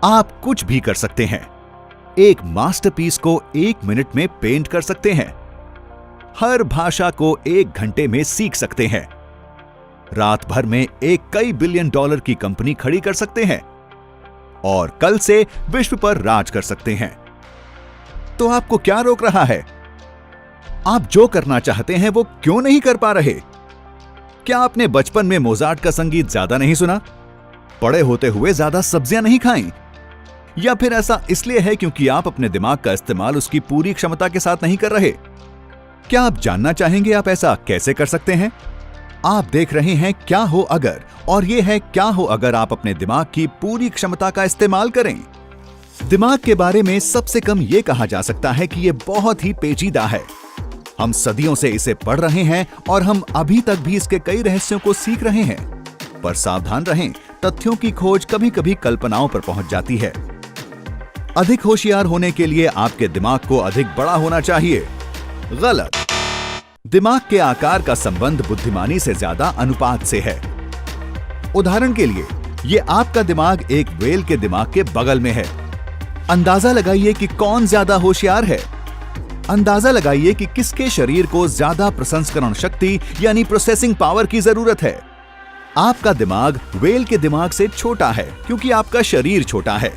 आप कुछ भी कर सकते हैं। एक मास्टरपीस को 1 मिनट में पेंट कर सकते हैं। हर भाषा को 1 घंटे में सीख सकते हैं। रात भर में एक कई बिलियन डॉलर की कंपनी खड़ी कर सकते हैं और कल से विश्व पर राज कर सकते हैं। तो आपको क्या रोक रहा है? आप जो करना चाहते हैं वो क्यों नहीं कर पा रहे? क्या आपने बचपन में मोजार्ट का संगीत ज्यादा नहीं सुना? बड़े होते हुए ज्यादा सब्जियां नहीं खाई? या फिर ऐसा इसलिए है क्योंकि आप अपने दिमाग का इस्तेमाल उसकी पूरी क्षमता के साथ नहीं कर रहे? क्या आप जानना चाहेंगे आप ऐसा कैसे कर सकते हैं? आप देख रहे हैं क्या हो अगर, और यह है क्या हो अगर आप अपने दिमाग की पूरी क्षमता का इस्तेमाल करें। दिमाग के बारे में सबसे कम यह कहा जा सकता है कि यह बहुत ही पेचीदा है। हम सदियों से इसे पढ़ रहे हैं और हम अभी तक भी इसके कई रहस्यों को सीख रहे हैं। पर सावधान रहें, तथ्यों की खोज कभी कभी कल्पनाओं पर पहुंच जाती है। अधिक होशियार होने के लिए आपके दिमाग को अधिक बड़ा होना चाहिए। गलत। दिमाग के आकार का संबंध बुद्धिमानी से ज्यादा अनुपात से है। उदाहरण के लिए, ये आपका दिमाग एक व्हेल के दिमाग के बगल में है। अंदाजा लगाइए कि कौन ज्यादा होशियार है। अंदाजा लगाइए कि किसके शरीर को ज्यादा प्रसंस्करण शक्ति यानी प्रोसेसिंग पावर की जरूरत है। आपका दिमाग व्हेल के दिमाग से छोटा है क्योंकि आपका शरीर छोटा है।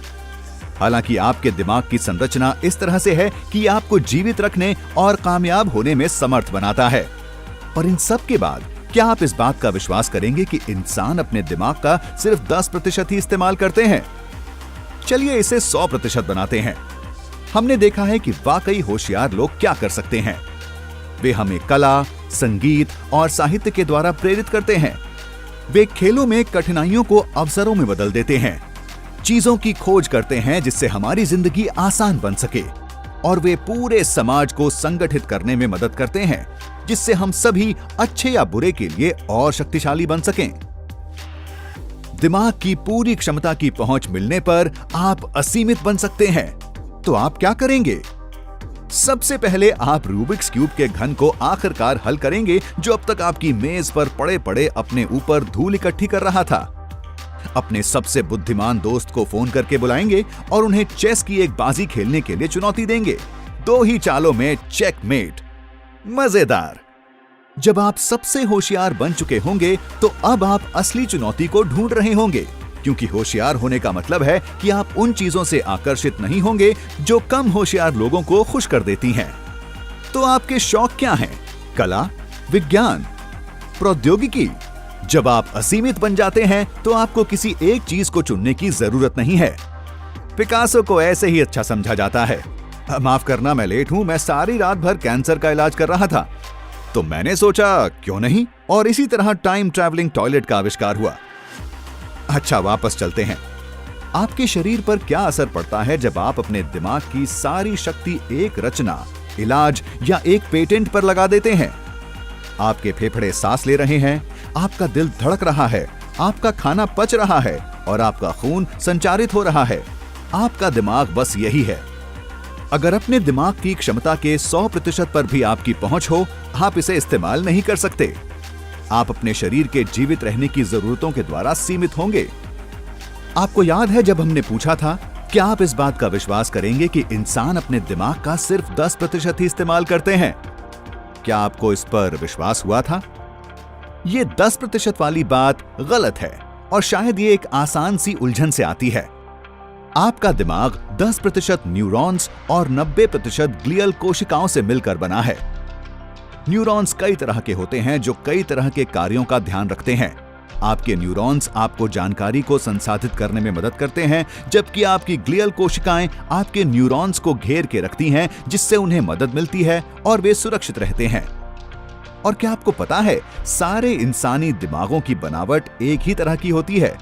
हालांकि आपके दिमाग की संरचना इस तरह से है कि आपको जीवित रखने और कामयाब होने में समर्थ बनाता है। पर इन सब के बाद क्या आप इस बात का विश्वास करेंगे कि इंसान अपने दिमाग का सिर्फ 10% ही इस्तेमाल करते हैं? चलिए इसे 100% बनाते हैं। हमने देखा है कि वाकई होशियार लोग क्या कर सकते हैं। वे हमें कला, संगीत और साहित्य के द्वारा प्रेरित करते हैं। वे खेलों में कठिनाइयों को अवसरों में बदल देते हैं, चीजों की खोज करते हैं जिससे हमारी जिंदगी आसान बन सके, और वे पूरे समाज को संगठित करने में मदद करते हैं जिससे हम सभी अच्छे या बुरे के लिए और शक्तिशाली बन सकें। दिमाग की पूरी क्षमता की पहुंच मिलने पर आप असीमित बन सकते हैं। तो आप क्या करेंगे? सबसे पहले आप रूबिक्स क्यूब के घन को आखिरकार हल करेंगे जो अब तक आपकी मेज पर पड़े पड़े अपने ऊपर धूल इकट्ठी कर रहा था। अपने सबसे बुद्धिमान दोस्त को फोन करके बुलाएंगे और उन्हें चेस की एक बाजी खेलने के लिए चुनौती देंगे। 2 ही चालों में चेकमेट। मजेदार। जब आप सबसे होशियार बन चुके होंगे तो अब आप असली चुनौती को ढूंढ रहे होंगे, क्योंकि होशियार होने का मतलब है कि आप उन चीजों से आकर्षित नहीं होंगे जो कम होशियार लोगों को खुश कर देती हैं। तो आपके शौक क्या हैं? कला, विज्ञान, प्रौद्योगिकी? जब आप असीमित बन जाते हैं तो आपको किसी एक चीज को चुनने की जरूरत नहीं है। पिकासो को ऐसे ही अच्छा समझा जाता है। माफ करना, मैं लेट हूं। मैं सारी रात भर कैंसर का इलाज कर रहा था, तो मैंने सोचा क्यों नहीं, और इसी तरह टाइम ट्रैवलिंग टॉयलेट का आविष्कार हुआ। अच्छा, वापस चलते हैं। आपके शरीर पर क्या असर पड़ता है जब आप अपने दिमाग की सारी शक्ति एक रचना, इलाज या एक पेटेंट पर लगा देते हैं? आपके फेफड़े सांस ले रहे हैं, आपका दिल धड़क रहा है, आपका खाना पच रहा है और आपका खून संचारित हो रहा है। आपका दिमाग बस यही है। अगर अपने दिमाग की क्षमता के 100% पर भी आपकी पहुंच हो, आप इसे इस्तेमाल नहीं कर सकते। आप अपने शरीर के जीवित रहने की जरूरतों के द्वारा सीमित होंगे। आपको याद है जब हमने पूछा था, क्या आप इस बात का विश्वास करेंगे कि इंसान अपने दिमाग का सिर्फ 10% ही इस्तेमाल करते हैं? क्या आपको इस पर विश्वास हुआ था? ये 10% वाली बात गलत है, और शायद ये एक आसान सी उलझन से आती है। आपका दिमाग 10% न्यूरॉन्स और 90% ग्लियल कोशिकाओं से मिलकर बना है। न्यूरॉन्स कई तरह के होते हैं जो कई तरह के कार्यों का ध्यान रखते हैं। आपके न्यूरॉन्स आपको जानकारी को संसाधित करने में मदद करते हैं, जबकि आपकी ग्लियल कोशिकाएं आपके न्यूरॉन्स को घेर के रखती हैं, जिससे उन्हें मदद मिलती है और वे सुरक्षित रहते हैं। और क्या आपको पता है, सारे इंसानी दिमागों की बनावट एक ही तरह की होती है।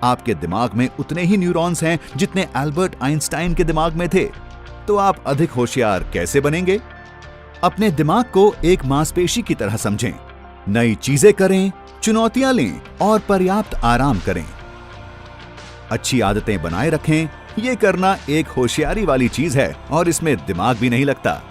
आपके दिमाग में उतने ही न्यूरॉन्स हैं जितने अल्बर्ट आइंस्टाइन के दिमाग में थे। तो आप अधिक होशियार कैसे बनेंगे? अपने दिमाग को एक मांसपेशी की तरह समझें, नई चीजें करें, चुनौतियां लें और पर्याप्त आराम करें। अच्छी आदतें बनाए रखें। ये करना एक होशियारी वाली चीज है और इसमें दिमाग भी नहीं लगता।